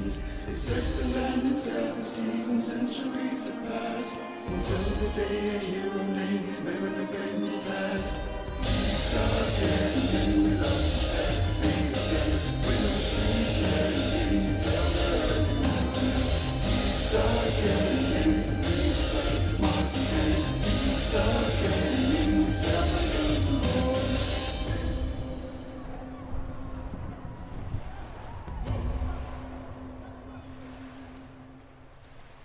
seas. It sets the land in 7 seasons, centuries have passed, until the day a hero named Mariner claimed his task. Dark ending, we love to play, make our dances, we don't keep playing, until the early morning. Dark ending, we explain, Martin Hayes' deep dark ending, we sail like guns and boys.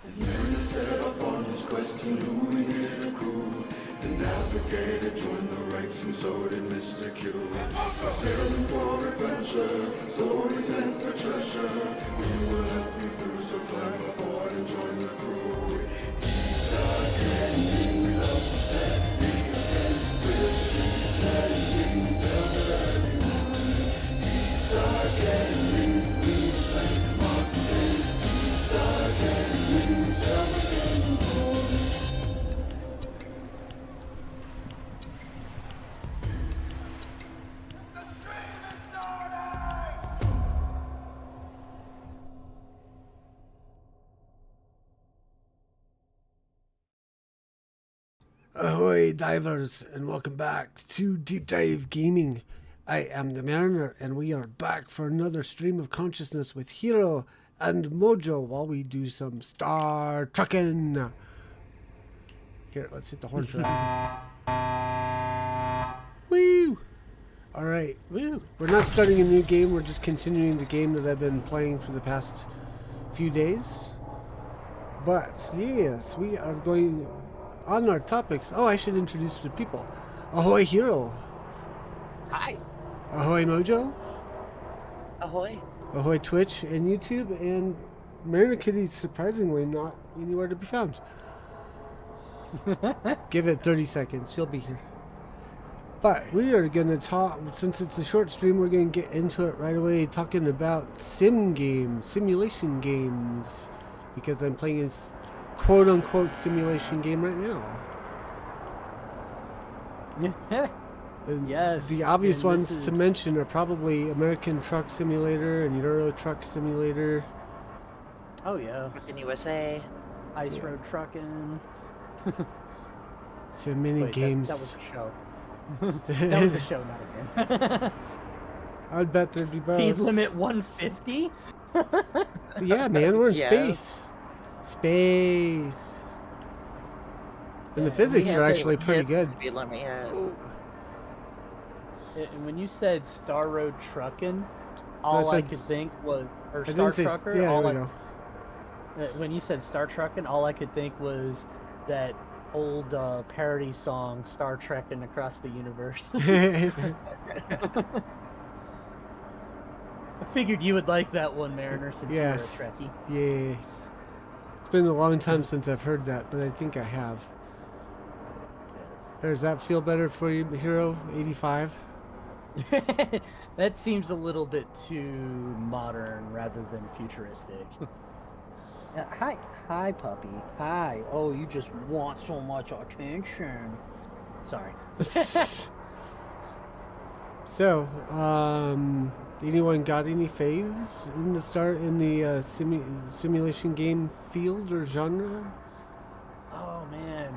As Mariner set off on his quest, he knew he needed a crew. The navigator joined the ranks and so did Mr. Q. Sailing for adventure, stories and for treasure. We will help you through, so climb aboard and join the crew. Deep dark ending, we love to play. We are dances, we'll keep playing until the early morning. Deep dark ending, we explain Martin Hayes. Deep dark ending, we sail the guns and boys. Ahoy divers, and welcome back to Deep Dive Gaming. I am the Mariner, and we are back for another stream of consciousness with Hiro and Mojo while we do some star trucking. Here, let's hit the horn for that. Woo! Alright, we're not starting a new game, we're just continuing the game that I've been playing for the past few days. But, yes, we are going on our topics. Oh, I should introduce the people. Ahoy, Hiro. Hi. Ahoy, Mojo. Ahoy. Ahoy, Twitch and YouTube. And Mariner Kitty, surprisingly, not anywhere to be found. Give it 30 seconds. She'll be here. But we are going to talk, since it's a short stream, we're going to get into it right away, talking about simulation games. Because I'm playing this quote-unquote simulation game right now. And Yes. the obvious and ones to mention are probably American Truck Simulator and Euro Truck Simulator. Oh yeah. In USA. Ice road trucking. So many Wait, games. That was a show. That was a show, not a game. I'd bet there'd be both. Speed limit 150? Yeah, man, we're in Yeah. space. Space. And the physics we are have to actually pretty good. Speed limit, yeah. And when you said Star Road Trucking, all I said could think was, or I Star didn't say, Trucker, yeah, all there we I, go. when you said Star Trucking, all I could think was that old parody song, Star Trekking Across the Universe. I figured you would like that one, Mariner, since Yes. you're a Trekkie. Yes. It's been a long time since I've heard that, but I think I have. Yes. Does that feel better for you, Hero 85? That seems a little bit too modern rather than futuristic. Hi, puppy. Hi. Oh, you just want so much attention. Sorry. So, anyone got any faves in the simulation game field or genre? Oh man,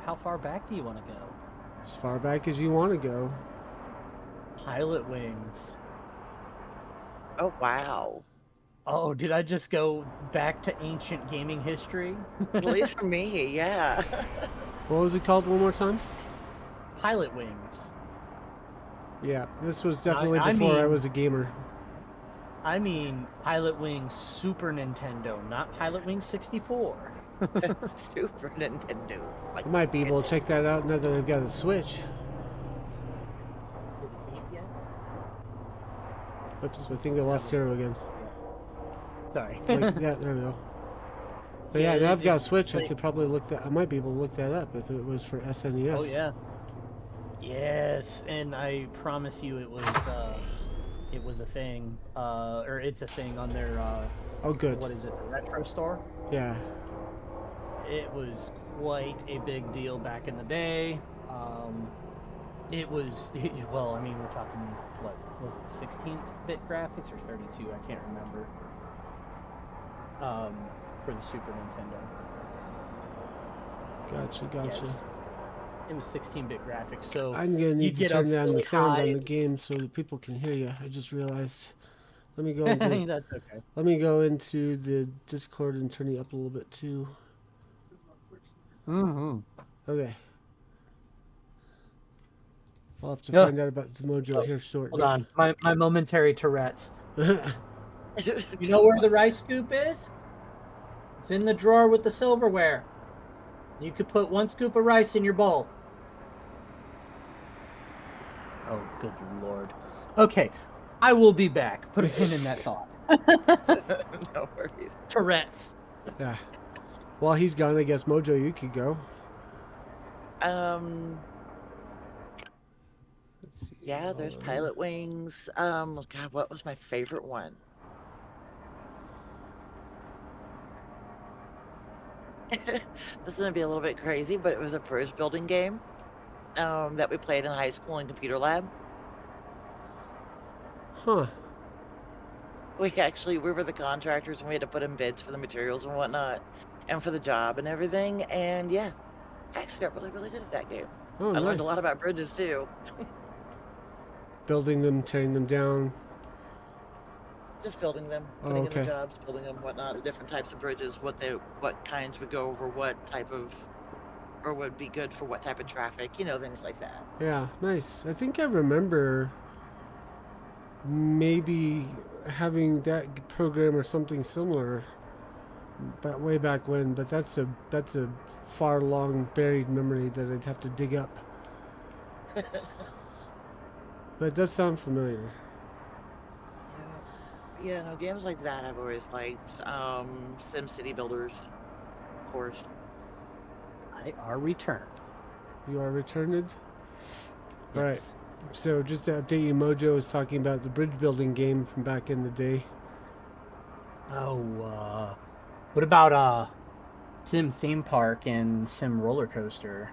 how far back do you want to go? As far back as you want to go. Pilot Wings. Oh, wow. Oh, did I just go back to ancient gaming history? At least for me, yeah. What was it called one more time? Pilot Wings. Yeah, this was definitely before I mean- was a gamer. I mean, Pilot Wings Super Nintendo, not Pilot Wings 64. Super Nintendo. I might be able to check that out now that I've got a Switch. Oops, I think I lost Hero again. Sorry. Like, yeah, there we go. But yeah, now I've got a it's Switch. I like- could probably look that. I might be able to look that up if it was for SNES. Oh yeah. Yes, and I promise you, it was a thing, or it's a thing on their Oh, good. what is it, the retro store? Yeah. It was quite a big deal back in the day. It was, well, I mean, we're talking, what was it, 16-bit graphics or 32? I can't remember. for the Super Nintendo. Gotcha. It was 16-bit graphics, so I'm gonna you'd need to get up turn down the really sound high. on the game so that people can hear you. I just realized. Let me go into That's okay. Let me go into the Discord and turn you up a little bit too. Mm-hmm. Okay. I'll have to Yeah. find out about Mojo Oh, here hold shortly. on, my momentary Tourette's. You know where the rice scoop is? It's in the drawer with the silverware. You could put 1 scoop of rice in your bowl. Oh, good lord. Okay, I will be back. Put a pin in that thought. No worries. Yeah. Tourette's. While he's gone, I guess Mojo, you could go. Let's see. Yeah, there's Pilot Wings. God, what was my favorite one? This is gonna be a little bit crazy, but it was a bridge building game that we played in high school in computer lab. Huh. We were the contractors and we had to put in bids for the materials and whatnot, and for the job and everything. And yeah, I actually got really, really good at that game. Oh, I nice. learned a lot about bridges too. Building them, tearing them down. Just building them, Oh, putting in okay. the jobs, building them, whatnot, the different types of bridges, what kinds would go over what type of, or would be good for what type of traffic, things like that. Yeah, nice. I think I remember maybe having that program or something similar, but way back when. But that's a far long buried memory that I'd have to dig up. But it does sound familiar. Yeah, no, games like that I've always liked. SimCity Builders, of course. I are returned. You are returned? Yes. All right. So just to update you, Mojo was talking about the bridge building game from back in the day. Oh, what about Sim Theme Park and Sim Roller Coaster?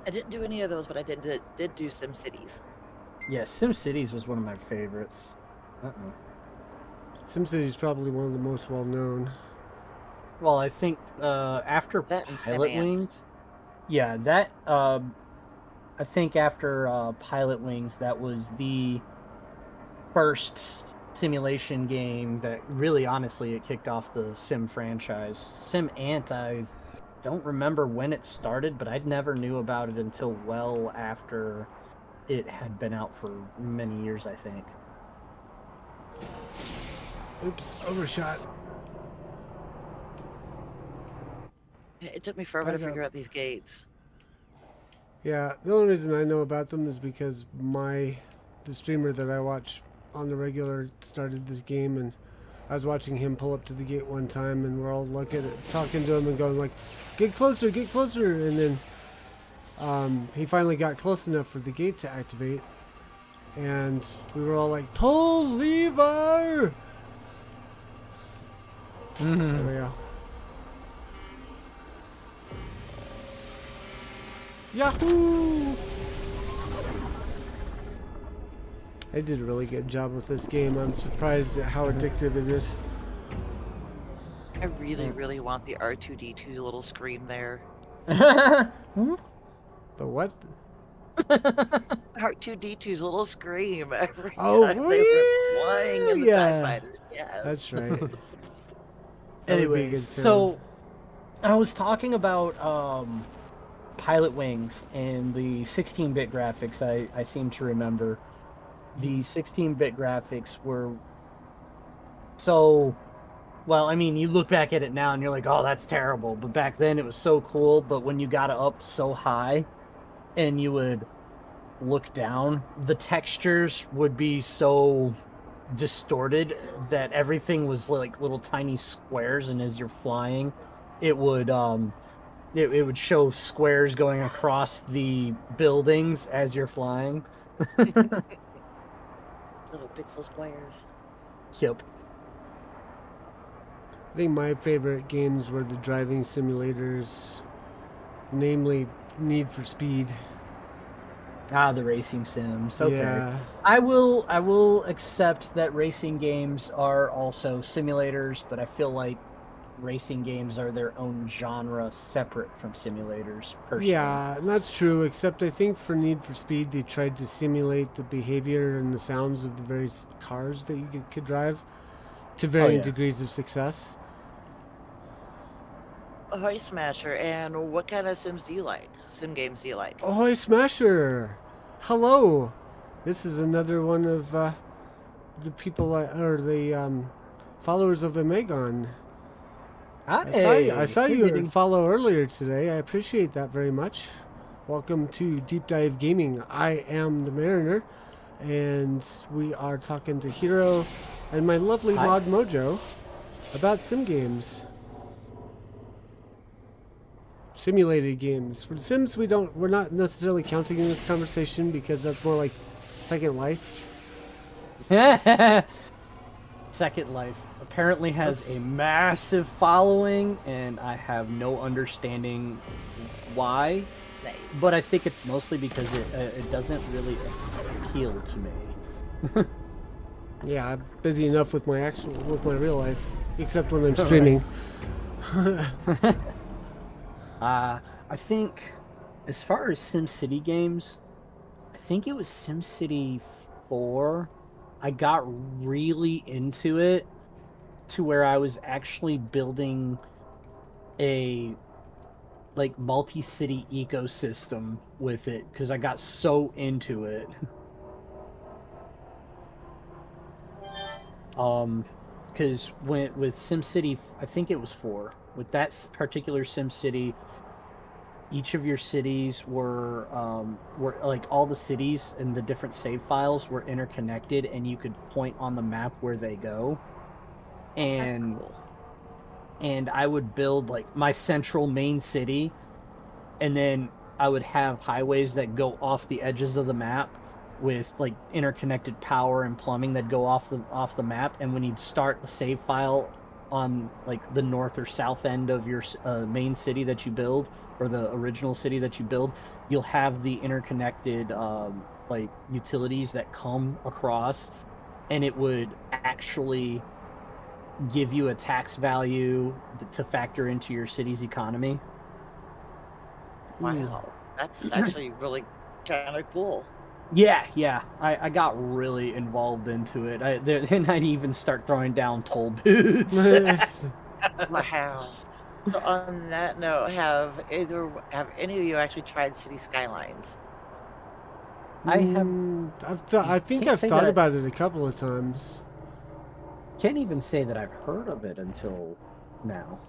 I didn't do any of those, but I did do SimCities. Yeah, Sim Cities was one of my favorites. SimCity is probably one of the most well known. Well, I think after That and Pilot Sim Ants. Wings, yeah, that I think after Pilot Wings, that was the first simulation game that really, honestly, it kicked off the Sim franchise. Sim Ant, I don't remember when it started, but I never knew about it until well after it had been out for many years, I think. Oops, overshot. It took me forever to figure out these gates. Yeah, the only reason I know about them is because the streamer that I watch on the regular started this game, and I was watching him pull up to the gate one time, and we're all looking at talking to him and going like, get closer, and then he finally got close enough for the gate to activate, and we were all like, pull lever! There we go. Yahoo! I did a really good job with this game. I'm surprised at how addictive it is. I really, really want the R2D2 little scream there. The what? R2D2's little scream every Oh, time they were flying in the TIE fighters. Yes. That's right. Anyways, so I was talking about Pilot Wings and the 16-bit graphics. I seem to remember the 16-bit graphics were so, well, I mean, you look back at it now and you're like, oh, that's terrible. But back then it was so cool. But when you got it up so high and you would look down, the textures would be so distorted that everything was like little tiny squares, and as you're flying, it would it would show squares going across the buildings as you're flying. Little pixel squares. Yep. I think my favorite games were the driving simulators, namely Need for Speed. The racing sims. Okay. Yeah. I will accept that racing games are also simulators, but I feel like racing games are their own genre separate from simulators, personally. Yeah, and that's true, except I think for Need for Speed, they tried to simulate the behavior and the sounds of the various cars that you could drive to varying yeah. degrees of success. Ahoy Smasher, and what kind of Sims do you like? Sim games do you like? Ahoy Smasher! Hello! This is another one of the people, or the followers of Omegon. I saw you follow earlier today. I appreciate that very much. Welcome to Deep Dive Gaming. I am the Mariner, and we are talking to Hiro and my lovely mod Mojo about sim games. Simulated games. For Sims, we're not necessarily counting in this conversation because that's more like Second Life. Second Life apparently has a massive following, and I have no understanding why. But I think it's mostly because it doesn't really appeal to me. Yeah, I'm busy enough with my real life, except when I'm streaming. I think, as far as SimCity games, I think it was SimCity 4. I got really into it to where I was actually building a multi-city ecosystem with it because I got so into it. Because with SimCity, I think it was 4. With that particular SimCity, each of your cities were like all the cities and the different save files were interconnected, and you could point on the map where they go. And I would build like my central main city, and then I would have highways that go off the edges of the map with like interconnected power and plumbing that go off the map. And when you'd start a save file on like the north or south end of your main city that you build, or the original city that you build, you'll have the interconnected like utilities that come across, and it would actually give you a tax value to factor into your city's economy. Wow, that's actually really kind of cool. Yeah, I got really involved into it. And I'd even start throwing down toll booths. Wow. So on that note, have any of you actually tried City Skylines? I have. I think I've thought about it a couple of times. Can't even say that I've heard of it until now.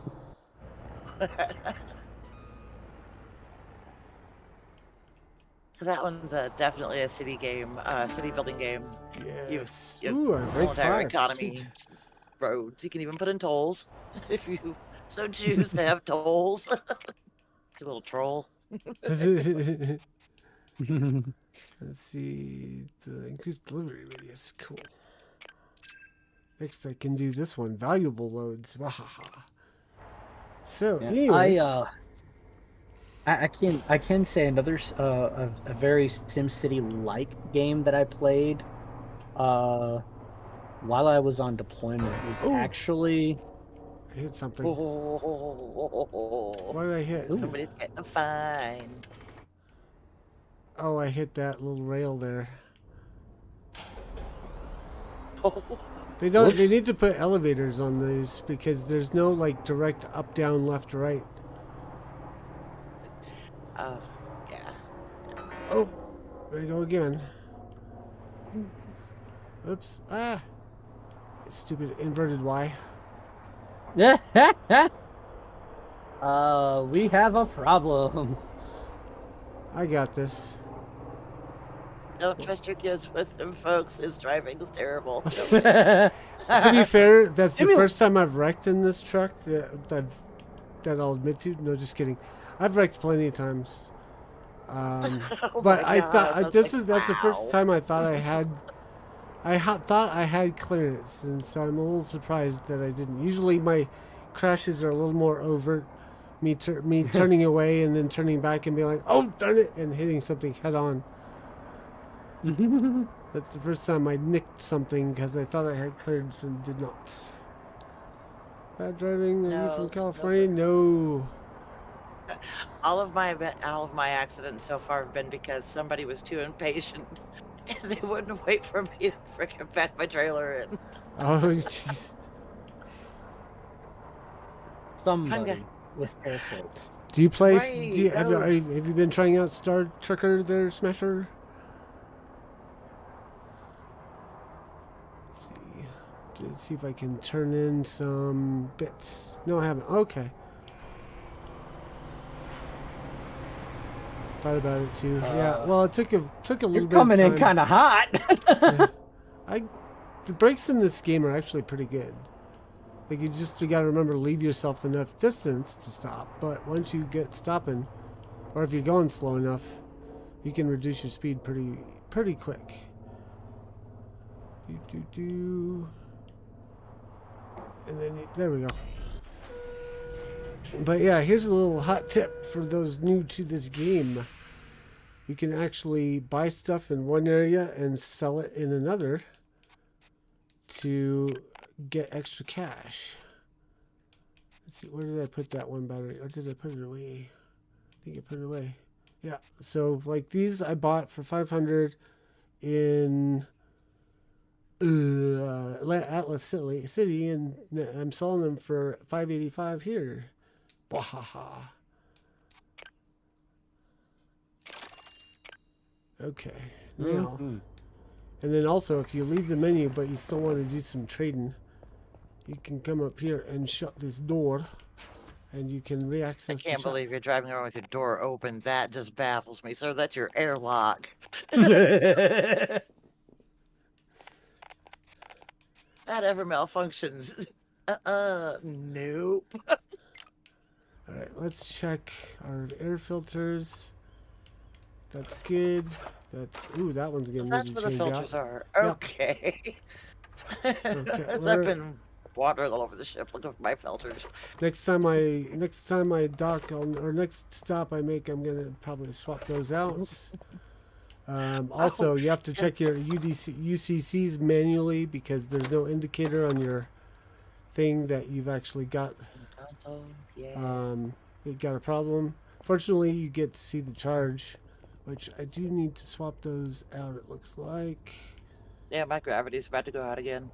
That one's definitely a city game, city building game. Yes. You Ooh, I break entire 5. economy, Sweet. roads. You can even put in tolls if you so choose to have tolls. You little troll. Let's see. To increase delivery radius. Cool. Next, I can do this one. Valuable loads. Wahaha. So, anyways. I can say another a very SimCity-like game that I played while I was on deployment was actually. I hit something. Oh, What did I hit? somebody's getting a fine. Oh, I hit that little rail there. They don't. Whoops. They need to put elevators on these because there's no like direct up, down, left, right. Oh, yeah. Oh, there you go again. Oops. Ah. Stupid inverted Y. We have a problem. I got this. Don't trust your kids with him, folks. His driving is terrible. To be fair, that's the first time I've wrecked in this truck that I'll admit to. No, just kidding. I've wrecked plenty of times. But I thought that's the first time I thought I had. Thought I had clearance, and so I'm a little surprised that I didn't. Usually my crashes are a little more overt. Me turning away and then turning back and being like, "Oh darn it!" and hitting something head on. That's the first time I nicked something because I thought I had clearance and did not. Bad driving? Are you No, from it's California? No. all of my accidents so far have been because somebody was too impatient and they wouldn't wait for me to frickin' back my trailer in. Oh, jeez. Somebody with air quotes. Do you play? Right, Have you been trying out Star Trekker there, Smasher? Let's see. Let's see if I can turn in some bits. No, I haven't. Okay. Thought about it too. Yeah. Well, it took a little You're bit. coming of in time. kind of hot. Yeah. The brakes in this game are actually pretty good. Like you got to remember to leave yourself enough distance to stop. But once you get stopping, or if you're going slow enough, you can reduce your speed pretty quick. And then there we go. But yeah, here's a little hot tip for those new to this game. You can actually buy stuff in one area and sell it in another to get extra cash. Let's see, where did I put that one battery? Or did I put it away? I think I put it away. Yeah, so like these I bought for 500 in Atlas City, and I'm selling them for 585 here. Wahaha. Okay, now, and then also if you leave the menu but you still want to do some trading, you can come up here and shut this door, and you can re-access. I can't believe you're driving around with your door open. That just baffles me, sir. That's your airlock. That ever malfunctions. Nope. All right, let's check our air filters. That's good. That one's gonna That's need to where the change filters out. are. Yep. Okay. Okay, I've been wandering all over the ship looking for my filters. next time I dock on, or next stop I make, I'm gonna probably swap those out. Also, you have to check your UCCs manually because there's no indicator on your thing that you've actually got. Yeah. You got a problem. Fortunately, you get to see the charge, which I do need to swap those out. It looks like. Yeah, my gravity's about to go out again.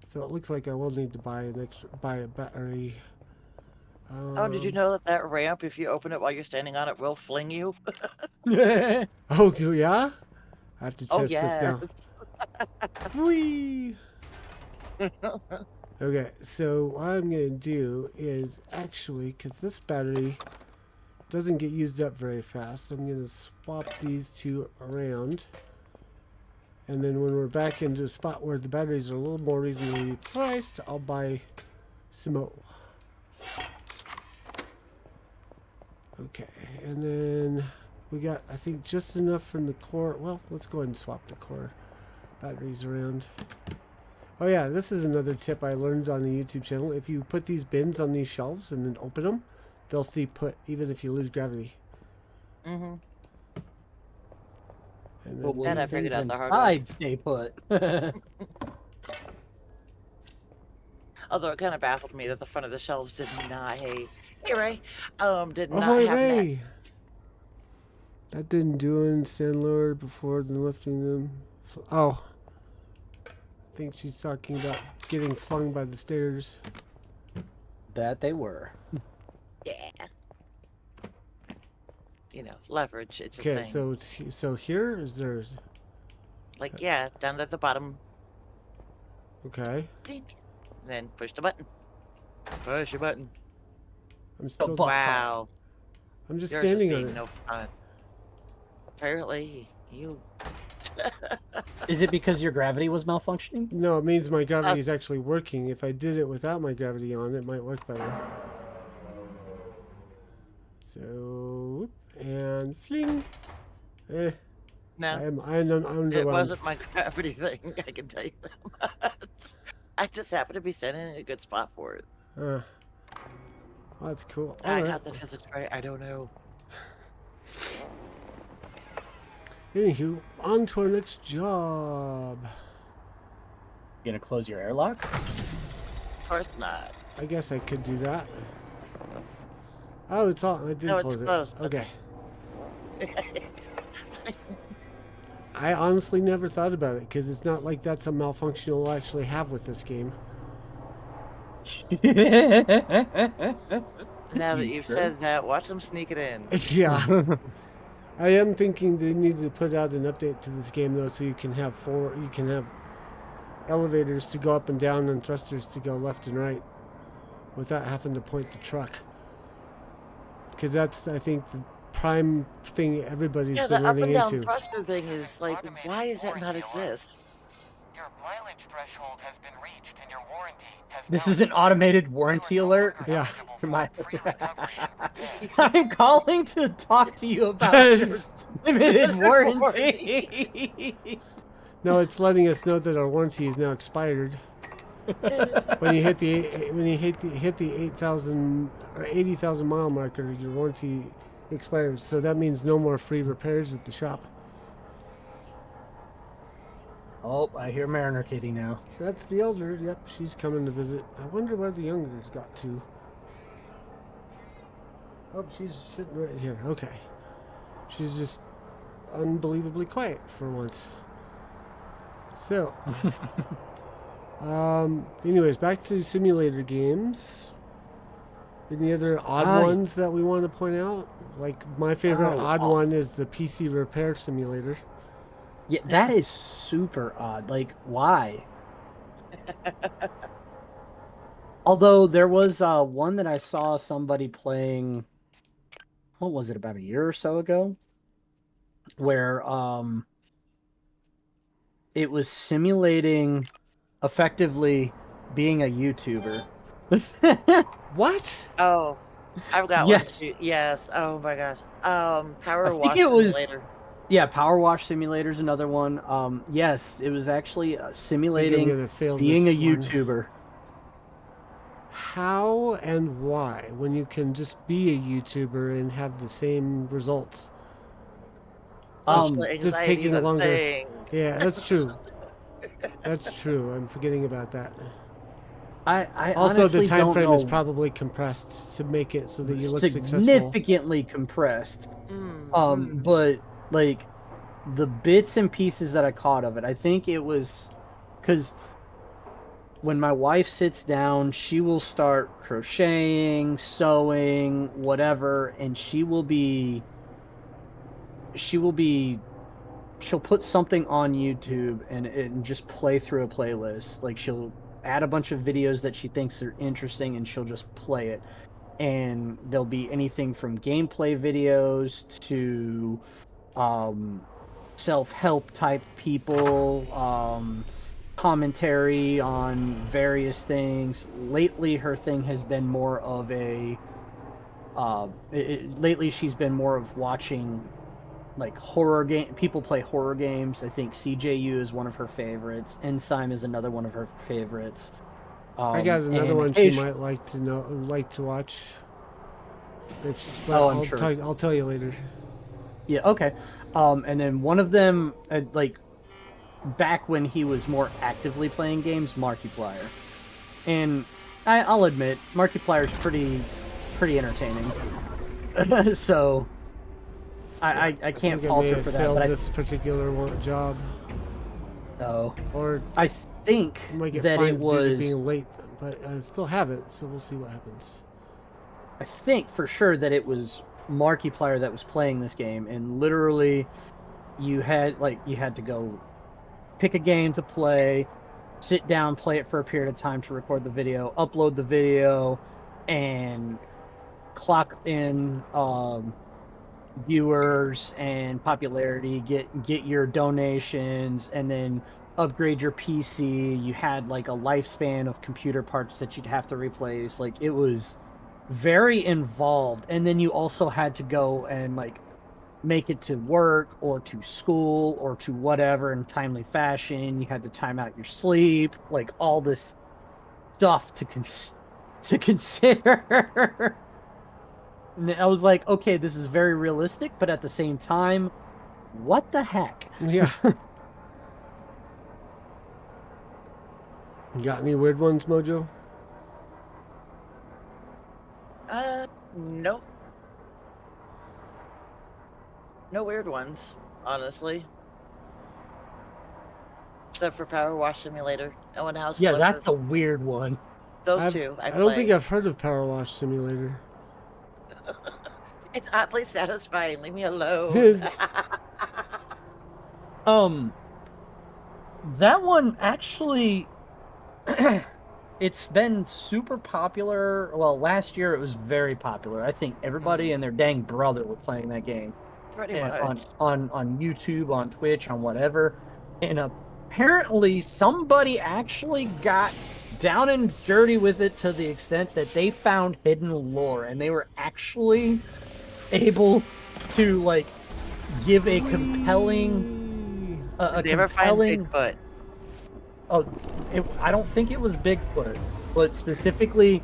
So it looks like I will need to buy a battery. Oh, did you know that ramp, if you open it while you're standing on it, will fling you? Oh, yeah? I have to Oh, test this now. Whee! Okay, so what I'm going to do is actually, because this battery doesn't get used up very fast, I'm going to swap these two around. And then when we're back into a spot where the batteries are a little more reasonably priced, I'll buy some more. Okay, and then we got, I think, just enough from the core. Well, let's go ahead and swap the core batteries around. Oh yeah, this is another tip I learned on the YouTube channel. If you put these bins on these shelves and then open them, they'll stay put even if you lose gravity. Mm-hmm. And But then, I will figured things out the hard way. inside stay put? Although it kind of baffled me that the front of the shelves did not, hey Ray, did not oh, have that. Ray! That didn't do it. Stand lower before than lifting them. Oh. I think she's talking about getting flung by the stairs. That they were. Yeah. You know, leverage, it's a Okay, thing. so here is there. Like, yeah, down at the bottom. Okay. Blink. Then push the button. Push your button. I'm still. Wow. I'm just Yours standing is on being it. no fun. Apparently, you... Is it because your gravity was malfunctioning? No, it means my gravity is actually working. If I did it without my gravity on, it might work better. So, whoop, and fling. No, I'm underwhelmed. it wasn't my gravity thing, I can tell you that much. I just happened to be standing in a good spot for it. Well, that's cool. I All got right. the physics right, I don't know. Anywho, on to our next job. You gonna close your airlock? Of course not. I guess I could do that. Oh, it's all. I did No, it's close it. closed. Okay. I honestly never thought about it because it's not like that's a malfunction we'll actually have with this game. Now that You you've sure? said that, watch them sneak it in. Yeah. I am thinking they need to put out an update to this game though, so you can have elevators to go up and down and thrusters to go left and right without having to point the truck. Because that's, I think, the prime thing everybody's Yeah, been the up running and down into. thruster thing is like, why does that not exist? Your mileage threshold has been reached and your warranty has This now is an expired. automated warranty You are no alert. longer Yeah. eligible for My- free recovery and repair. I'm calling to talk to you about your limited warranty. No, it's letting us know that our warranty is now expired. When you hit the 8,000 or 80,000 mile marker, your warranty expires. So that means no more free repairs at the shop. Oh, I hear Mariner Kitty now. That's the elder. Yep, she's coming to visit. I wonder where the younger's got to. Oh, she's sitting right here. Okay. She's just unbelievably quiet for once. So, anyways, back to simulator games. Any other odd ones that we want to point out? Like, my favorite odd one is the PC repair simulator. Yeah, that is super odd. Like, why? Although there was one that I saw somebody playing, what was it, about a year or so ago? Where it was simulating effectively being a YouTuber. What? Oh, I've got Yes. one too. Yes. Oh my gosh. Power I think wash it was- simulator. Yeah, Power Wash Simulator's another one. Yes, it was actually simulating gonna fail being a this one. YouTuber. How and why, when you can just be a YouTuber and have the same results? Social just anxiety taking is a longer. thing. Yeah, that's true. That's true. I'm forgetting about that. I Also, the honestly time don't frame know. is probably compressed to make it so that you look successful. Significantly compressed. But like the bits and pieces that I caught of it, I think it was because when my wife sits down, she will start crocheting, sewing, whatever, and she'll put something on YouTube and just play through a playlist. Like she'll add a bunch of videos that she thinks are interesting and she'll just play it. And there'll be anything from gameplay videos to self-help type people, commentary on various things. Lately her thing has been more of a lately she's been more of watching like horror game people play horror games. I think CJU is one of her favorites. Enzyme is another one of her favorites. I got another one she might like to watch. I'm sure. I'll tell you later. Yeah, okay. And then one of them, like, back when he was more actively playing games, Markiplier. And I'll admit, Markiplier's pretty entertaining. So, I can't falter for that. Failed But this particular job. Or I think I might get that fined it due to was. being late, but I still have it, so we'll see what happens. I think for sure that it was Markiplier that was playing this game, and literally, you had to go pick a game to play, sit down, play it for a period of time to record the video, upload the video, and clock in viewers and popularity, get your donations, and then upgrade your PC. You had like a lifespan of computer parts that you'd have to replace. Like it was very involved, and then you also had to go and like make it to work or to school or to whatever in timely fashion. You had to time out your sleep, like all this stuff to consider. And I was like, okay, this is very realistic, but at the same time, what the heck? Yeah. You got any weird ones, Mojo? Nope. No weird ones, honestly. Except for Power Wash Simulator and One House Yeah, Flipper. that's a weird one. Those two I don't think play. I've heard of Power Wash Simulator. It's oddly satisfying. Leave me alone. It's- That one actually, it's been super popular. Well, last year it was very popular. I think everybody and their dang brother were playing that game. Pretty much. On YouTube, on Twitch, on whatever. And apparently somebody actually got down and dirty with it to the extent that they found hidden lore, and they were actually able to like give a compelling Did they ever find Bigfoot? Oh, I don't think it was Bigfoot, but specifically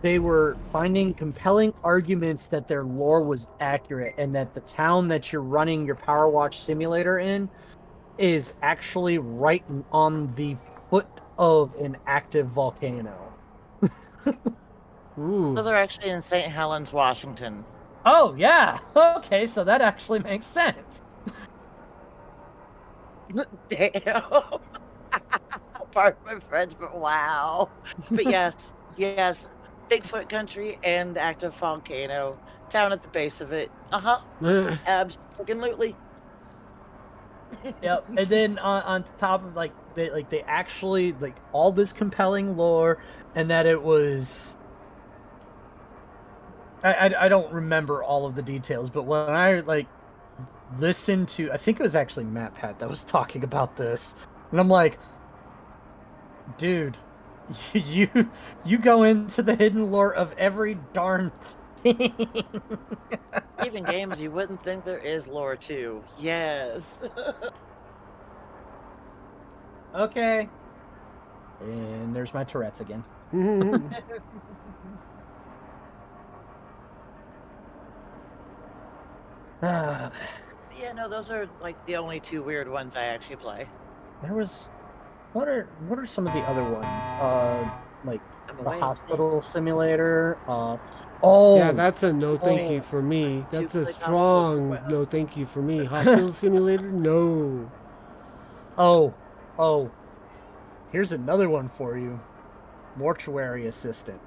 they were finding compelling arguments that their lore was accurate and that the town that you're running your Power Watch simulator in is actually right on the foot of an active volcano. Ooh. So they're actually in St. Helens, Washington. Oh, yeah. Okay, so that actually makes sense. Damn. Pardon my French, but wow. But yes, Bigfoot country and active volcano. Town at the base of it. Absolutely. Yep. And then on top of they actually like all this compelling lore, and that it was I don't remember all of the details, but when I listened to, I think it was actually Matt Pat that was talking about this, and I'm like, dude, you go into the hidden lore of every darn thing. Even games you wouldn't think there is lore to. Yes. Okay. And there's my Tourette's again. Yeah, no, those are like the only two weird ones I actually play. There was, what are some of the other ones? Like the hospital simulator. Yeah, that's a no thank you for me. That's a strong no thank you for me. Hospital simulator, no. Oh, here's another one for you. Mortuary assistant.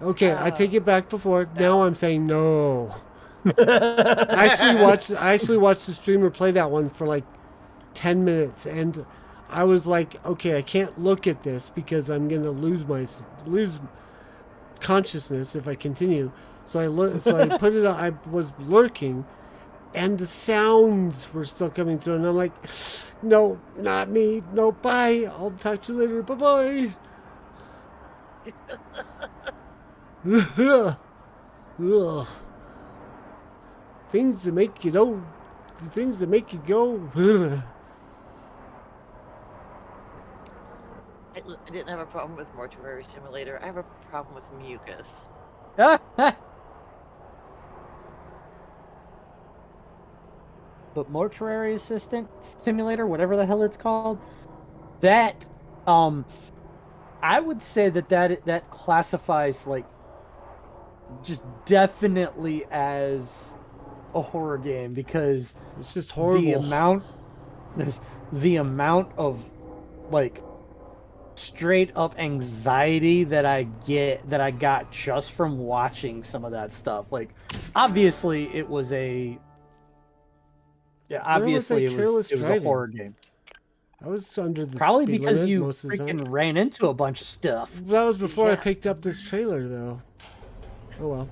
Okay, I take it back before. Now I'm saying no. I actually watched the streamer play that one for like 10 minutes, and I was like, okay, I can't look at this because I'm gonna lose consciousness if I continue. So I put it on. I was lurking, and the sounds were still coming through, and I'm like, no, not me. No, bye. I'll talk to you later. Bye bye. Ugh. Things that make you go. Things that make you go. I didn't have a problem with Mortuary Simulator. I have a problem with mucus. But Mortuary Assistant Simulator, whatever the hell it's called, that I would say that classifies like just definitely as a horror game, because it's just horrible. The amount of like straight up anxiety that I got just from watching some of that stuff. Like, obviously it was a horror game. I was under the probably speed because limit you most of the time. freaking ran into a bunch of stuff. That was before I picked up this trailer, though. Oh well.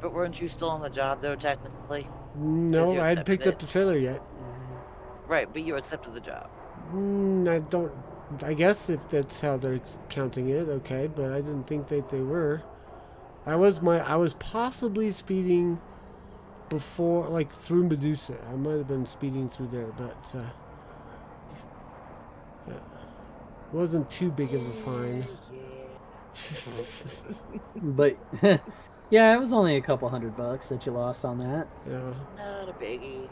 But weren't you still on the job, though, technically? No, I hadn't picked up the trailer yet. Right, but you accepted the job. I don't. I guess if that's how they're counting it, okay. But I didn't think that they were. I was possibly speeding before, like through Medusa. I might have been speeding through there, but it wasn't too big of a fine. But yeah, it was only a couple $100 that you lost on that. Yeah. Not a biggie.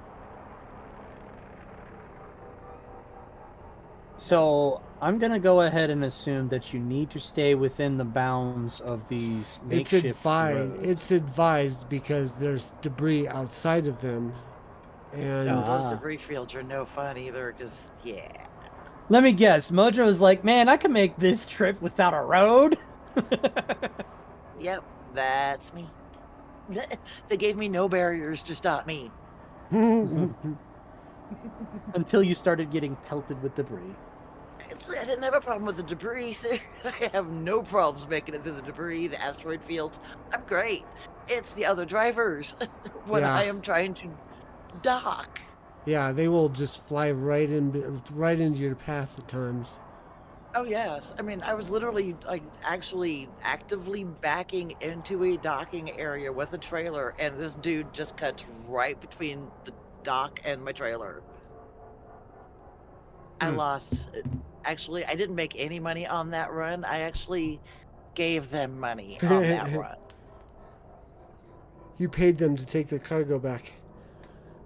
So I'm gonna go ahead and assume that you need to stay within the bounds of these It's makeshift advised. roads. It's advised because there's debris outside of them, and Well, those Ah. debris fields are no fun either, because, yeah. Let me guess. Mojo's like, man, I can make this trip without a road. Yep, that's me. They gave me no barriers to stop me. Until you started getting pelted with debris. Actually, I didn't have a problem with the debris. I have no problems making it through the debris, the asteroid fields. I'm great. It's the other drivers when Yeah. I am trying to dock. yeah, they will just fly right into your path at times. Oh yes, I mean I was literally like actually actively backing into a docking area with a trailer, and this dude just cuts right between the dock and my trailer. I lost. Actually, I didn't make any money on that run. I actually gave them money on that run. You paid them to take their cargo back.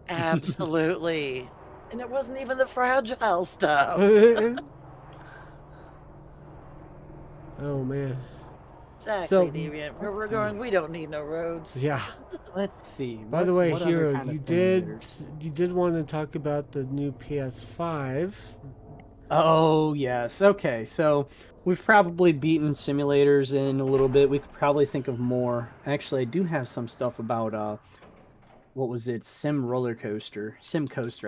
Absolutely. And it wasn't even the fragile stuff. Oh man. Exactly, So- Deviant. Where we're going, we don't need no roads. Yeah. Let's see. By the way, what other Hiro, kind of you simulators? did want to talk about the new PS5. Oh, yes. Okay, so we've probably beaten simulators in a little bit. We could probably think of more. Actually, I do have some stuff about what was it? Sim Coaster,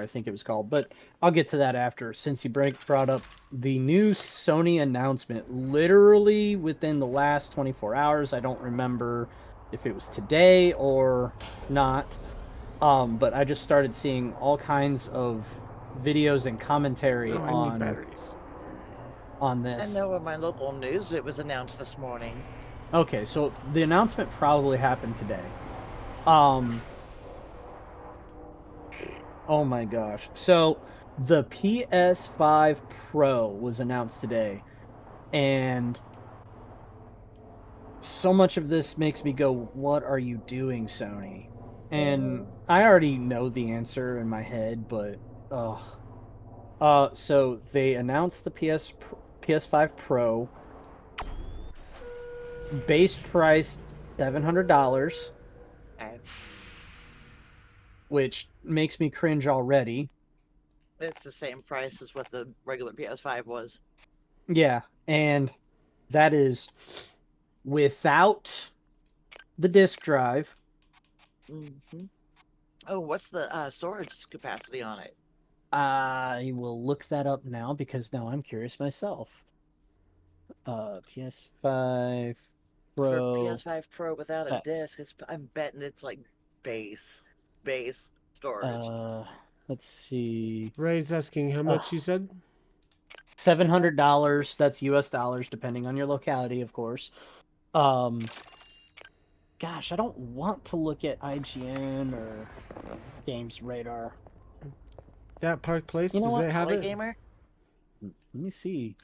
I think it was called. But I'll get to that after, since you brought up the new Sony announcement literally within the last 24 hours. I don't remember if it was today or not. But I just started seeing all kinds of videos and commentary Oh, I need batteries. on I this. know in my local news it was announced this morning. Okay, so the announcement probably happened today. Oh my gosh. So the PS5 Pro was announced today, and so much of this makes me go, what are you doing, Sony? And I already know the answer in my head, but so they announced the PS5 Pro, base price $700, Okay. which makes me cringe already. It's the same price as what the regular PS5 was. Yeah, and that is without the disk drive. Oh, what's the storage capacity on it? I will look that up now because now I'm curious myself. PS5 For Pro. PS5 Pro without a specs. disc, I'm betting it's like base storage. Let's see. Ray's asking how much you said? $700. That's US dollars, depending on your locality, of course. Gosh, I don't want to look at IGN or Games Radar. That Park Place, You know does what? it have Play it? Gamer? Let me see.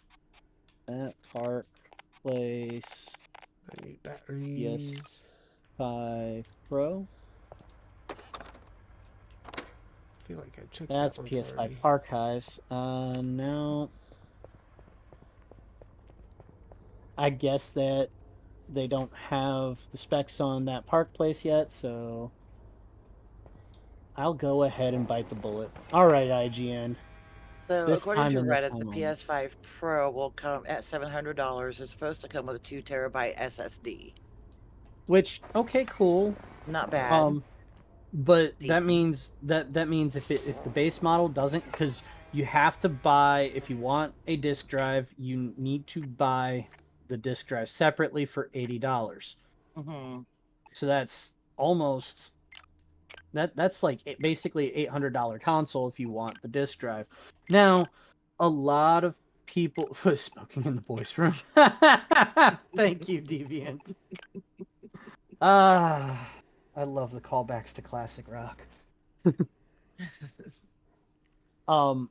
That Park Place I need batteries. PS5 Pro. I feel like I checked That's that once PS5 already. Archives. No. I guess that they don't have the specs on that Park Place yet, so I'll go ahead and bite the bullet. All right, IGN. So This according time to and this Reddit, time the only. PS5 Pro will come at $700. It's supposed to come with a 2 TB SSD. Which, okay, cool. Not bad. But Decent. that means if the base model doesn't, because you have to buy, if you want a disk drive, you need to buy the disk drive separately for $80. So that's almost that's like basically $800 console if you want the disk drive. Now, a lot of people smoking in the boys' room. Thank you, Deviant. I love the callbacks to classic rock.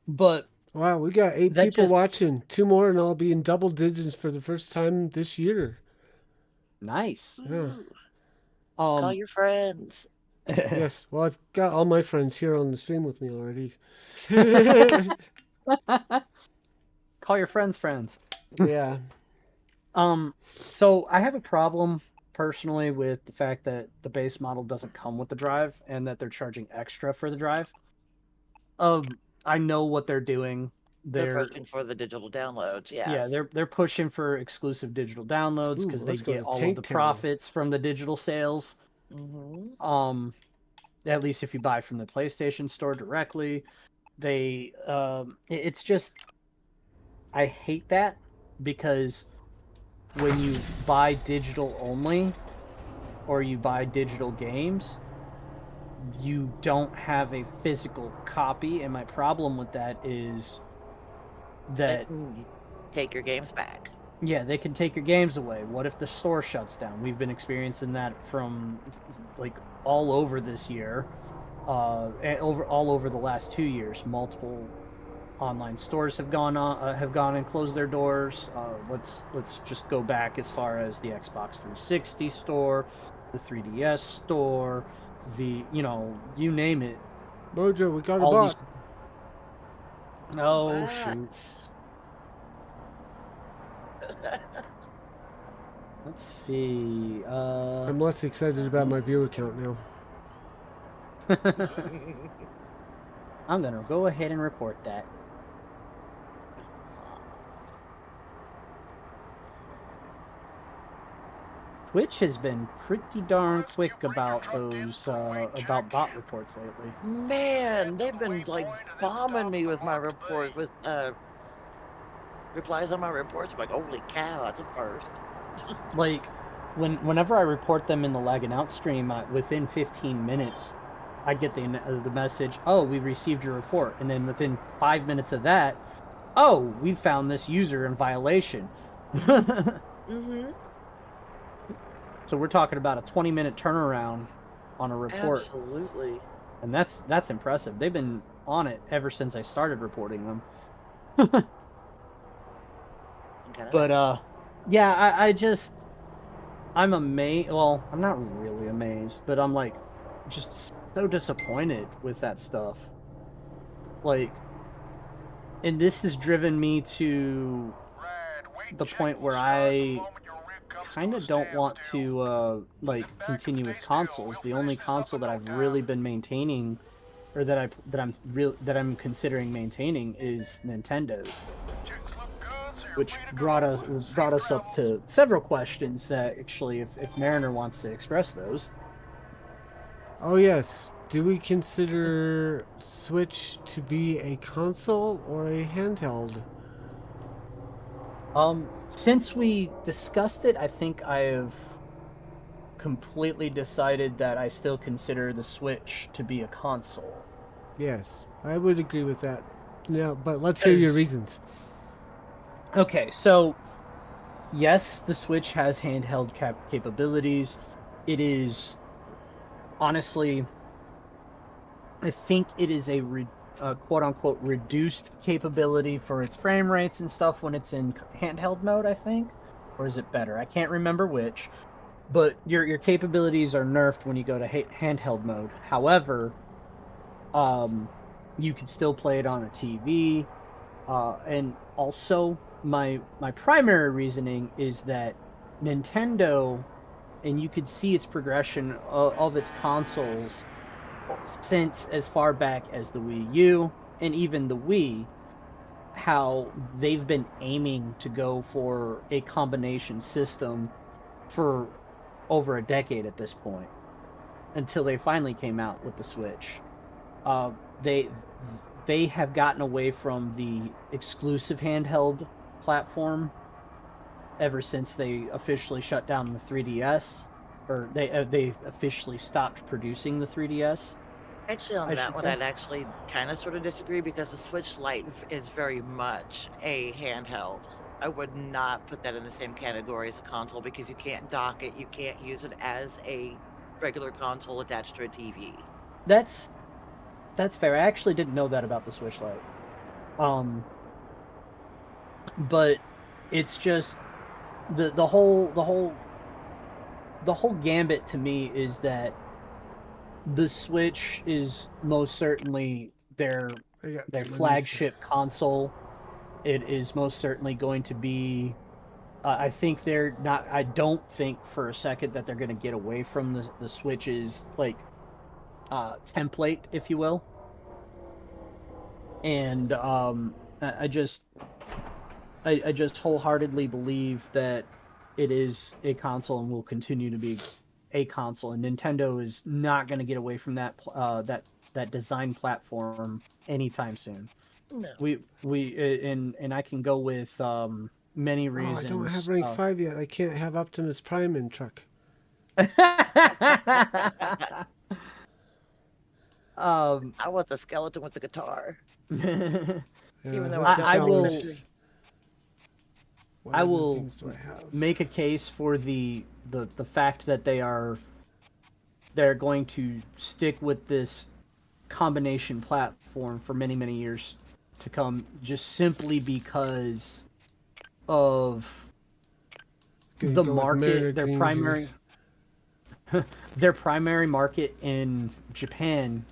But Wow, we got 8 that people just- watching. 2 more and I'll be in double digits for the first time this year. nice. Yeah. Call your friends. Yes, well, I've got all my friends here on the stream with me already. Call your friends friends. Yeah. So I have a problem personally with the fact that the base model doesn't come with the drive and that they're charging extra for the drive. I know what they're doing. They're They're pushing for the digital downloads. Yeah, Yes. they're pushing for exclusive digital downloads Ooh, because they let's go get to all of Tank the Town. profits from the digital sales. Mm-hmm. At least if you buy from the PlayStation Store directly, it's just I hate that because when you buy digital only or you buy digital games, you don't have a physical copy, and my problem with that is that Take your games back. yeah, they can take your games away. What if the store shuts down? We've been experiencing that from like all over this year, and all over the last 2 years. Multiple online stores have gone and closed their doors. Let's just go back as far as the Xbox 360 store, the 3DS store, you name it. Mojo, we got a All bot. these. Oh What? shoot! Let's see. I'm less excited about my viewer count now. I'm gonna go ahead and report that. Twitch has been pretty darn quick about those about bot reports lately. Man, they've been like bombing me with my report with replies on my reports. I'm like, holy cow, that's a first. Like whenever I report them in the lagging out stream, within 15 minutes, I get the message, "Oh, we received your report," and then within 5 minutes of that, "Oh, we found this user in violation." Mm-hmm. So we're talking about a 20-minute turnaround on a report. Absolutely. And that's impressive. They've been on it ever since I started reporting them. Okay. But yeah, I'm amazed. Well, I'm not really amazed, but I'm like just so disappointed with that stuff. Like, and this has driven me to the point where I kind of don't want to like continue with consoles. The only console that I've really been maintaining, or that I'm considering maintaining, is Nintendo's, which brought us up to several questions that actually, if Mariner wants to express those. Oh yes. Do we consider Switch to be a console or a handheld? Since we discussed it, I think I have completely decided that I still consider the Switch to be a console. Yes, I would agree with that. Yeah, but let's hear your reasons. Okay, so yes, the Switch has handheld capabilities. It is honestly, I think it is a quote unquote reduced capability for its frame rates and stuff when it's in handheld mode, I think. Or is it better? I can't remember which. But your capabilities are nerfed when you go to handheld mode. However, you can still play it on a TV. And also, my primary reasoning is that Nintendo, and you could see its progression of its consoles since as far back as the Wii U and even the Wii, how they've been aiming to go for a combination system for over a decade at this point, until they finally came out with the Switch. Uh, they they have gotten away from the exclusive handheld platform ever since they officially shut down the 3DS, or they officially stopped producing the 3DS. Actually, on I that should one, say. I'd actually kind of sort of disagree because the Switch Lite is very much a handheld. I would not put that in the same category as a console because you can't dock it, you can't use it as a regular console attached to a TV. That's fair. I actually didn't know that about the Switch Lite. But it's just the whole gambit to me is that the Switch is most certainly their flagship console, it is most certainly going to be. I think they're not. I don't think for a second that they're going to get away from the Switch's like template, if you will. And I just I just wholeheartedly believe that it is a console and will continue to be a console, and Nintendo is not going to get away from that design platform anytime soon. No. And I can go with many Oh, I don't have reasons. rank 5 yet. I can't have Optimus Prime in truck. I want the skeleton with the guitar. Yeah, Even though that's a I don't will- challenge. What I other will things do I have? make a case for the fact that they're going to stick with this combination platform for many years to come, just simply because of Gonna the go with Mariner market. Their Green primary their primary market in Japan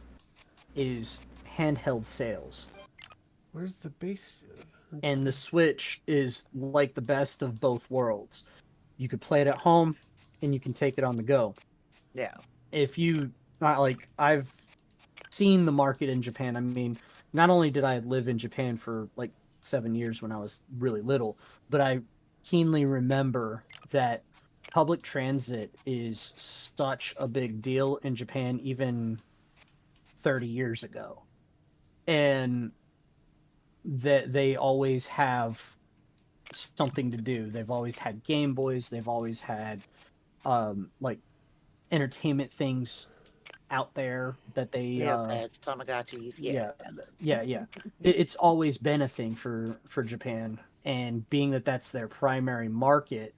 is handheld sales. Where's the base? And the Switch is like the best of both worlds. You could play it at home and you can take it on the go. Yeah. If you not like I've seen the market in Japan. I mean, not only did I live in Japan for like 7 years when I was really little, but I keenly remember that public transit is such a big deal in Japan even 30 years ago. And that they always have something to do. They've always had Game Boys, they've always had like entertainment things out there that they Neopets, Tamagotchis, yeah. yeah. It's always been a thing for Japan, and being that that's their primary market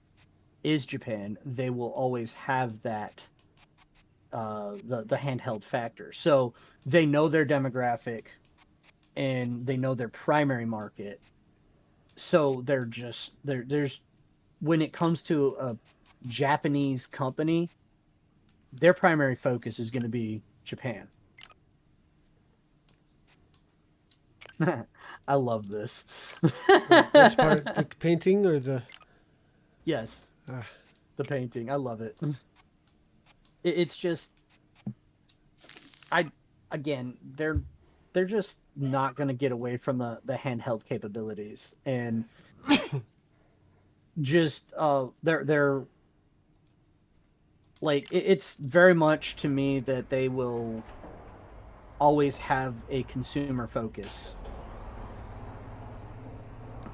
is Japan, they will always have that the handheld factor. So they know their demographic and they know their primary market. So there's when it comes to a Japanese company, their primary focus is going to be Japan. I love this. Which part? The painting or the? Yes, Ah. the painting. I love it. It's just, I again, they're just not going to get away from the handheld capabilities, and just they're like it's very much to me that they will always have a consumer focus,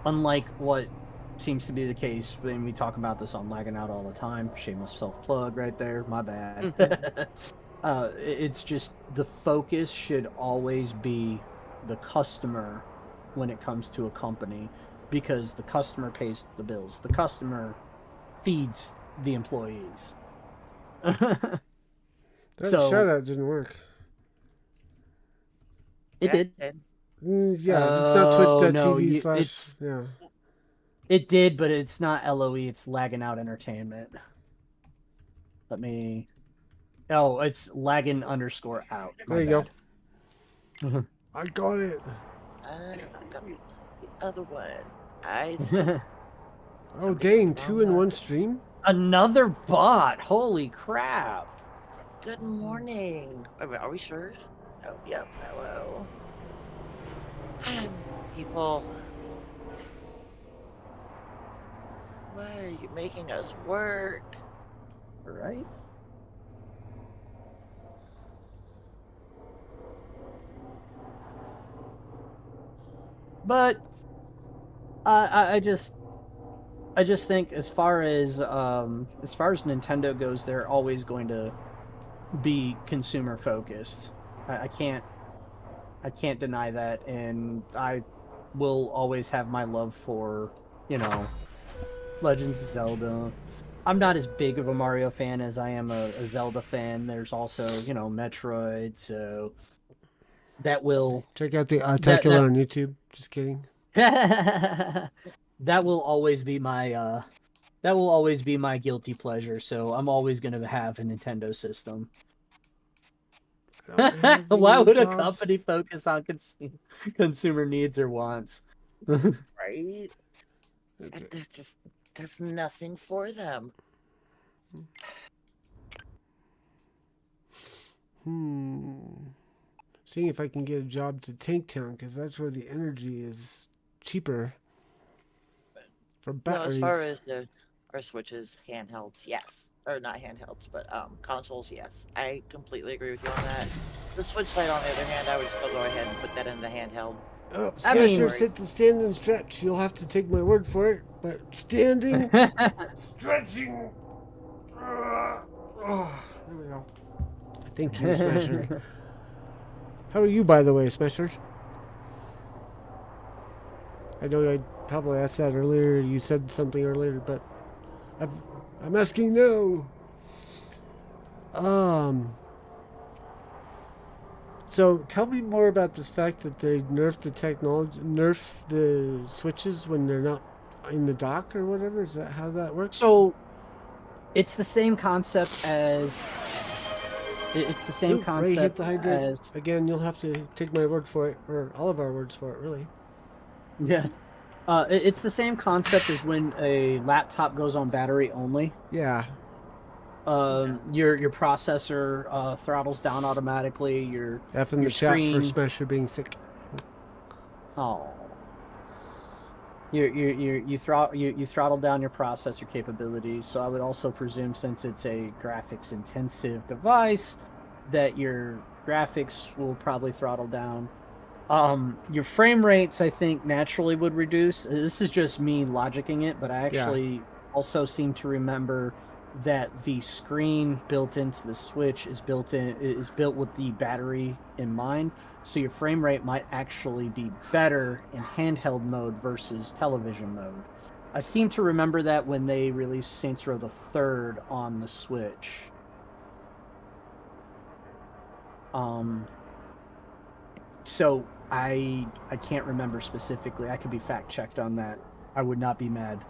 unlike what seems to be the case when we talk about this on Lagging Out all the time. Shameless self plug right there. My bad. It's just the focus should always be the customer when it comes to a company, because the customer pays the bills. The customer feeds the employees. That So shout out didn't work. it did. Yeah, it's not Oh, twitch.tv no, slash. Yeah. It did, but it's not LOE. It's Lagging Out Entertainment. Let me. Oh, it's lagging underscore out. There you go. I got it. I got the other one. I see. Oh, dang. 2 in one stream? Another bot. Holy crap. Good morning. Are we sure? Oh, yep. Hello. People. Why are you making us work? Right? But I just think as far as Nintendo goes, they're always going to be consumer focused. I can't deny that, and I will always have my love for, Legends of Zelda. I'm not as big of a Mario fan as I am a Zelda fan. There's also, Metroid, so that will Check out the Articular on YouTube. Just kidding. that will always be my guilty pleasure. So I'm always gonna have a Nintendo system. I don't have Why any would a jobs. company focus on consumer needs or wants? Right? Okay. There's nothing for them. Seeing if I can get a job to Tank Town, because that's where the energy is cheaper for No, as far batteries. as the our switches, handhelds, yes. Or not handhelds, but consoles, yes. I completely agree with you on that. The Switch Lite, on the other hand, I would still go ahead and put that in the handheld Oh, I mean, Smasher said to stand and stretch. You'll have to take my word for it, but standing, stretching. Oh, there we go. Thank you, Smasher. How are you, by the way, Smasher? I know I probably asked that earlier. You said something earlier, but I'm asking now. Um. So tell me more about this fact that they nerf the technology, nerf the switches when they're not in the dock or whatever. Is that how that works? so it's the same concept as it's the same Ooh, Ray hit concept the hydrant as again. You'll have to take my word for it, or all of our words for it, really. yeah. It's the same concept as when a laptop goes on battery only. Yeah. Your processor throttles down automatically. F in Your the chat for screen. Smasher being sick. Oh. You throttle down your processor capabilities. So I would also presume, since it's a graphics intensive device, that your graphics will probably throttle down. Your frame rates, I think, naturally would reduce. This is just me logicking it, but I Yeah. actually also seem to remember that the screen built into the Switch is built with the battery in mind. So your frame rate might actually be better in handheld mode versus television mode. I seem to remember that when they released Saints Row the Third on the Switch. So I can't remember specifically. I could be fact checked on that. I would not be mad.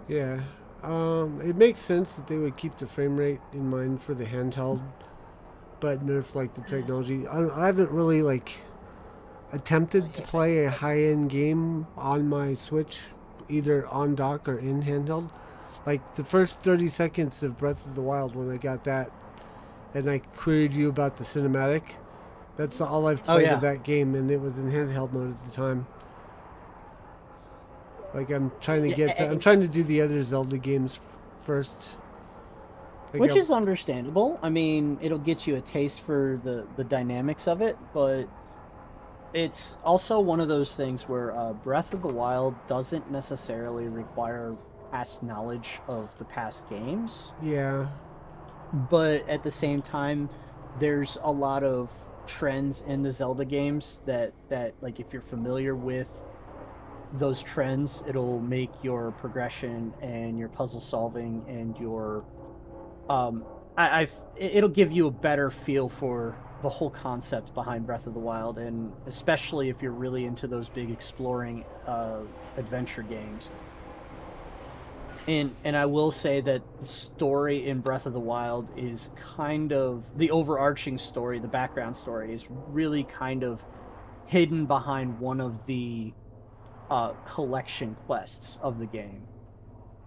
Yeah. It makes sense that they would keep the frame rate in mind for the handheld, but nerf like the technology. I haven't really like attempted to play a high-end game on my Switch, either on dock or in handheld. Like the first 30 seconds of Breath of the Wild when I got that, and I queried you about the cinematic. That's all I've Oh played yeah. of that game, and it was in handheld mode at the time. Like I'm trying to get, I'm trying to do the other Zelda games first. Like Which is understandable. I mean, it'll get you a taste for the dynamics of it, but it's also one of those things where Breath of the Wild doesn't necessarily require past knowledge of the past games. Yeah. But at the same time, there's a lot of trends in the Zelda games that like, if you're familiar with those trends, it'll make your progression and your puzzle solving and your it'll give you a better feel for the whole concept behind Breath of the Wild, and especially if you're really into those big exploring adventure games. And I will say that the story in Breath of the Wild is kind of the overarching story, the background story is really kind of hidden behind one of the collection quests of the game,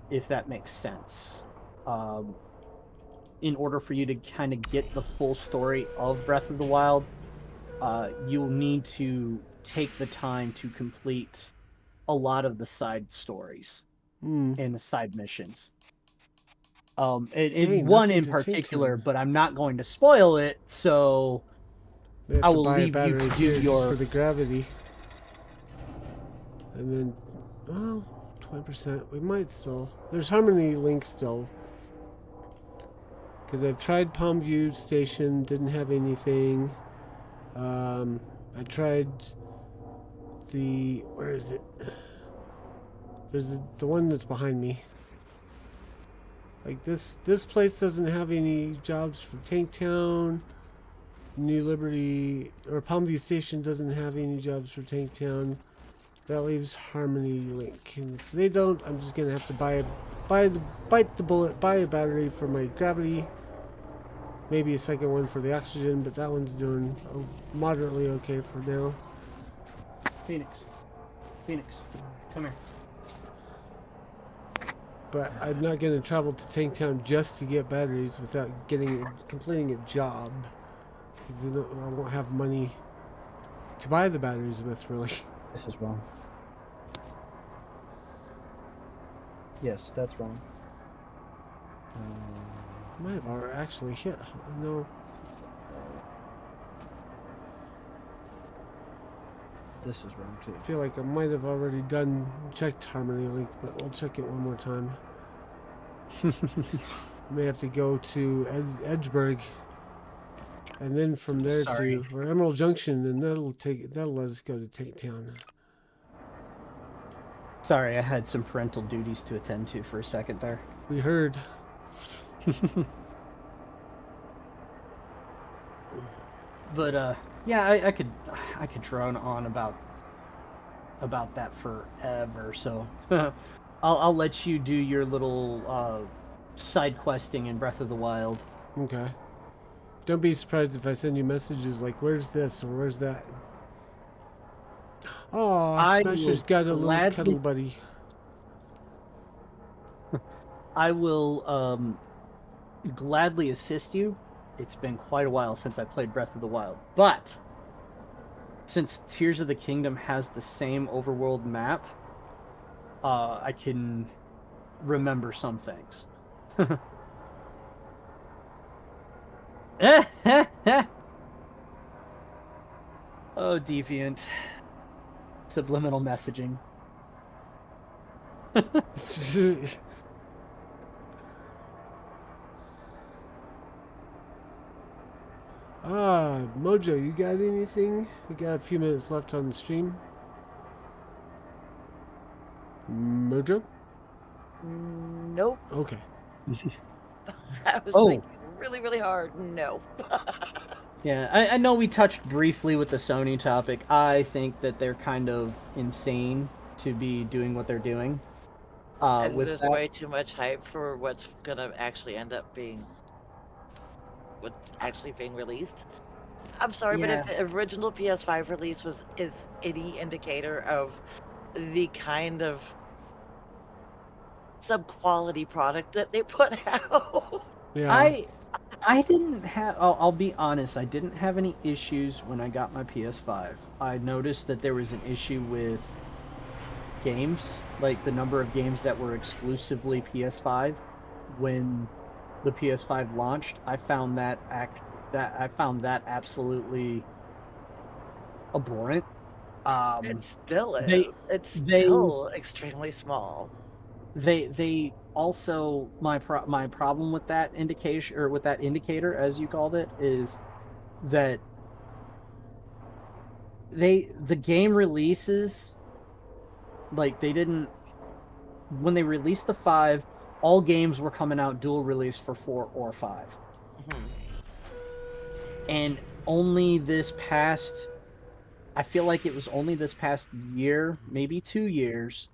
if that makes sense. In order for you to kind of get the full story of Breath of the Wild, you'll need to take the time to complete a lot of the side stories and the side missions. And Dang, one nothing in to take particular, him. but I'm not going to spoil it, so They have I to will buy a leave you battery to do here just for your. the gravity. And then, oh, 20%. We might still. There's Harmony Link still. Because I've tried Palmview Station, didn't have anything. I tried the. Where is it? There's the one that's behind me. Like this place doesn't have any jobs for Tanktown. New Liberty or Palmview Station doesn't have any jobs for Tanktown. That leaves Harmony Link. And if they don't, I'm just gonna have to bite the bullet, buy a battery for my gravity, Maybe a second one for the oxygen, but that one's doing moderately okay for now. Phoenix, come here. But I'm not going to travel to Tanktown just to get batteries without completing a job. Because I won't have money to buy the batteries with, really. This is wrong. Yes, that's wrong. I might have already actually hit. No. This is wrong too. I feel like I might have already checked Harmony Link, but we'll check it one more time. I may have to go to Edgeburg, and then from there to or Emerald Junction, and that'll let us go to Tanktown. Sorry, I had some parental duties to attend to for a second there. We heard. But yeah, I could drone on about that forever. So I'll let you do your little side questing in Breath of the Wild. Okay. Don't be surprised if I send you messages like, "Where's this?" or "Where's that?" Oh, Smasher's got a little cuddle buddy. I will gladly assist you. It's been quite a while since I played Breath of the Wild, but since Tears of the Kingdom has the same overworld map, I can remember some things. Oh, deviant. Subliminal messaging. Mojo, you got anything? We got a few minutes left on the stream. Mojo? Nope. Okay. I was thinking really, really hard. No. Yeah, I know we touched briefly with the Sony topic. I think that they're kind of insane to be doing what they're doing. There's way too much hype for what's gonna actually end up being what's actually being released. I'm sorry, but if the original PS5 release is any indicator of the kind of sub-quality product that they put out. Yeah. I didn't have, I'll be honest, I didn't have any issues when I got my PS5. I noticed that there was an issue with games, like the number of games that were exclusively PS5 when the PS5 launched. I found that absolutely abhorrent. It still is. It's still extremely small. They also my problem with that indication, or with that indicator as you called it, is that the game releases, like, they didn't, when they released the 5, all games were coming out dual release for 4 or 5. And only this past, I feel like it was only this past year, maybe 2 years,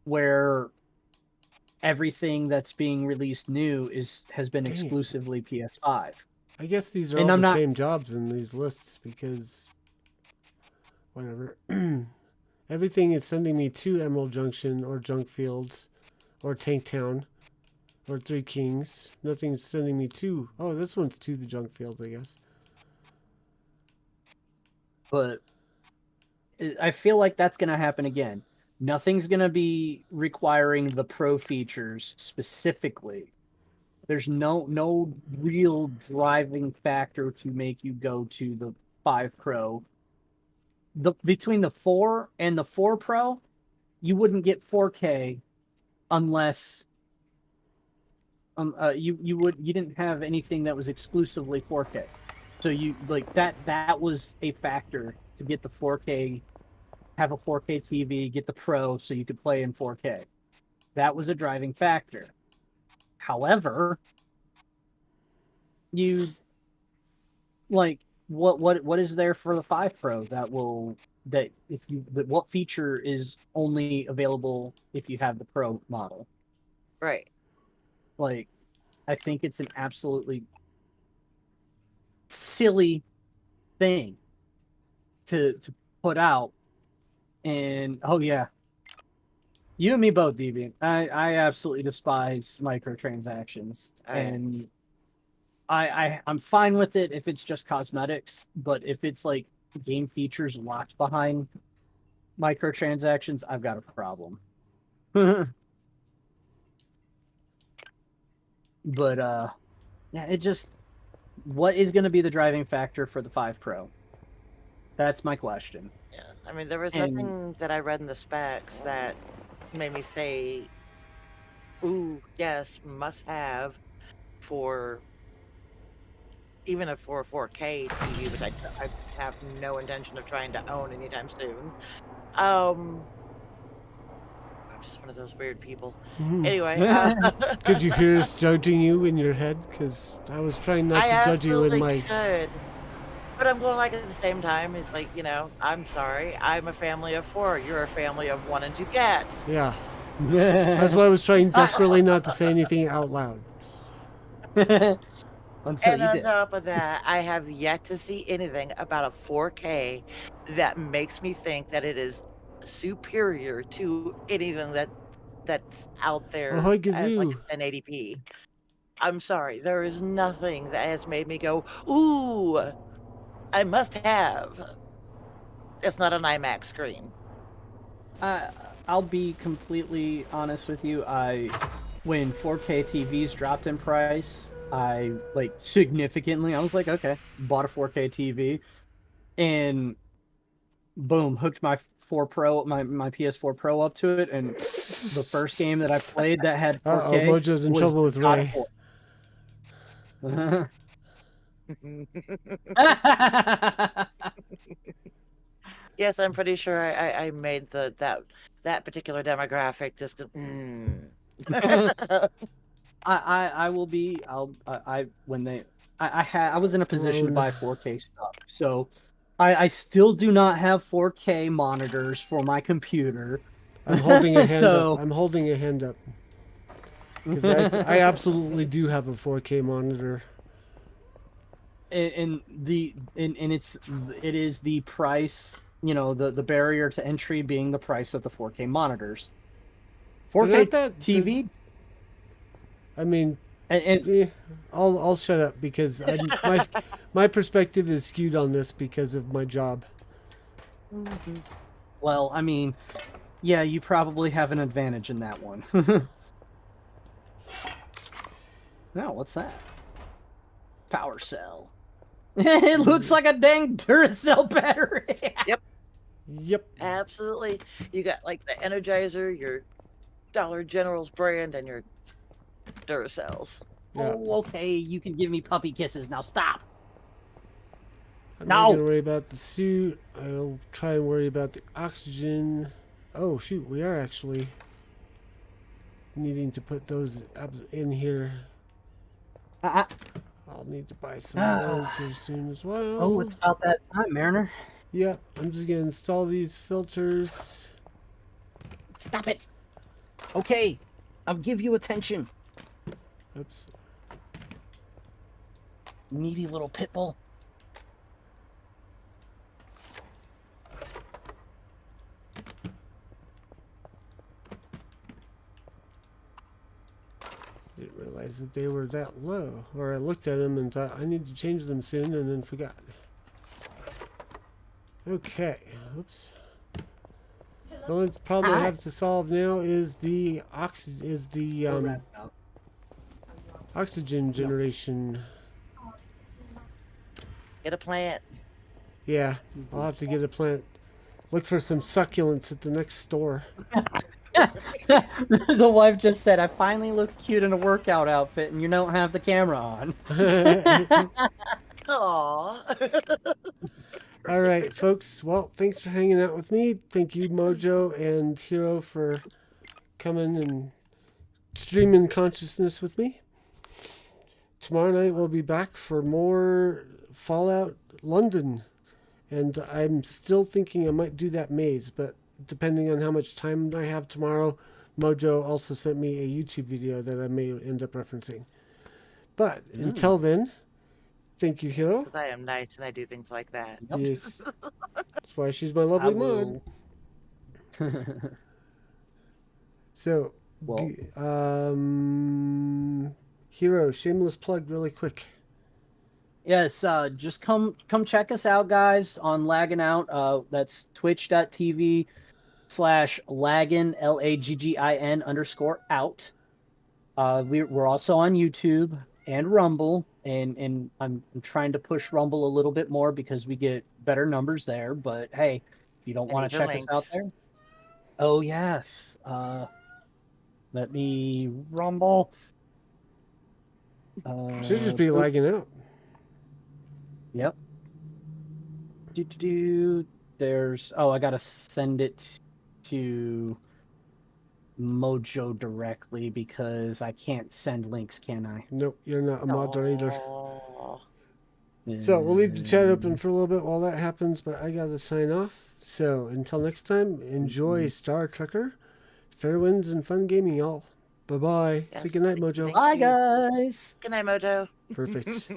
where everything that's being released new has been exclusively PS5. I guess these are all the same jobs in these lists because whatever. Everything is sending me to Emerald Junction or Junk Fields or Tanktown or Three Kings. Nothing's sending me to. Oh, this one's to the Junk Fields, I guess. But I feel like that's going to happen again. Nothing's going to be requiring the pro features specifically. There's no real driving factor to make you go to the 5 Pro. Between the 4 and the 4 Pro, you wouldn't get 4K unless you didn't have anything that was exclusively 4K. So you like that was a factor to get the 4K, have a 4K TV, get the Pro so you could play in 4K. That was a driving factor. However, you like what is there for the 5 Pro what feature is only available if you have the Pro model? Right. Like, I think it's an absolutely silly thing to put out. And oh yeah, you and me both, Deviant. I absolutely despise microtransactions, and I'm fine with it if it's just cosmetics, but if it's like game features locked behind microtransactions, I've got a problem. But yeah, it just, what is going to be the driving factor for the 5 Pro? That's my question. Yeah, I mean, there was And nothing that I read in the specs that made me say, "Ooh, yes, must have for even if for a 4K TV," which I have no intention of trying to own anytime soon. I'm just one of those weird people. Anyway, Could you hear us judging you in your head? Because I was trying not I to judge you in absolutely my. could. But I'm going like at the same time, it's like, I'm sorry. I'm a family of 4. You're a family of 1 and 2 cats. Yeah. That's why I was trying desperately not to say anything out loud. until And you on did. top of that, I have yet to see anything about a 4K that makes me think that it is superior to anything that's out there Ahoy, as like Gazoo. a 1080p. I'm sorry, there is nothing that has made me go, ooh, I must have. It's not an IMAX screen. I'll be completely honest with you. When 4K TVs dropped in price, I like significantly. I was like, okay, bought a 4K TV, and boom, hooked my 4 Pro, my PS4 Pro up to it, and the first game that I played that had 4K Mojo's in was trouble with God Ray. of War. Yes, I'm pretty sure I made that particular demographic just I will be. When they I was in a position to buy 4K stuff, so I still do not have 4K monitors for my computer. I'm holding a hand So- up. I'm holding a hand up. Because I absolutely do have a 4K monitor. and it is the price, the barrier to entry being the price of the 4K monitors. 4K TV. I mean, and I'll shut up because my perspective is skewed on this because of my job. well, I mean, yeah, you probably have an advantage in that one. Now, what's that? Power cell. It looks like a dang Duracell battery. Yep. absolutely. You got like the Energizer, your Dollar General's brand, and your Duracells. Yeah. Oh, okay, you can give me puppy kisses. Now stop. I'm No. not going to worry about the suit. I'll try and worry about the oxygen. Oh, shoot. We are actually needing to put those up in here. I'll need to buy some of those here soon as well. Oh, it's about that time, Mariner. Yep. I'm just going to install these filters. Stop it. Okay, I'll give you attention. Oops. Needy little pit bull. Didn't realize that they were that low. Or I looked at them and thought I need to change them soon and then forgot. Okay. Oops. The only problem I have to solve now is the oxygen generation. Get a plant. Yeah, I'll have to get a plant. Look for some succulents at the next store. The wife just said, I finally look cute in a workout outfit and you don't have the camera on. Aww. All right, folks. Well, thanks for hanging out with me. Thank you, Mojo and Hiro, for coming and streaming consciousness with me. Tomorrow night we'll be back for more Fallout London. And I'm still thinking I might do that maze, but depending on how much time I have tomorrow, Mojo also sent me a YouTube video that I may end up referencing. But until then, Thank you, Hiro. Because I am nice and I do things like that. Yep. Yes. That's why she's my I lovely mod. will. So, Well, Hiro, shameless plug really quick. yes, just come check us out, guys, on Laggin' Out. That's twitch.tv/laggin, LAGGIN_out. We're also on YouTube and Rumble, and I'm trying to push Rumble a little bit more because we get better numbers there. But hey, if you don't I want need to your check us out links. there, oh yes. Let me Rumble. Should just be lagging out. Yep. There's I gotta send it to Mojo directly because I can't send links, can I? Nope, you're not a moderator. Oh, So we'll leave the chat open for a little bit while that happens, but I gotta sign off. So until next time, enjoy Star Trekker. Fair winds and fun gaming, y'all. Bye bye. yes. Say goodnight, Mojo. Thank Bye, you. guys. Good night, Mojo. Perfect.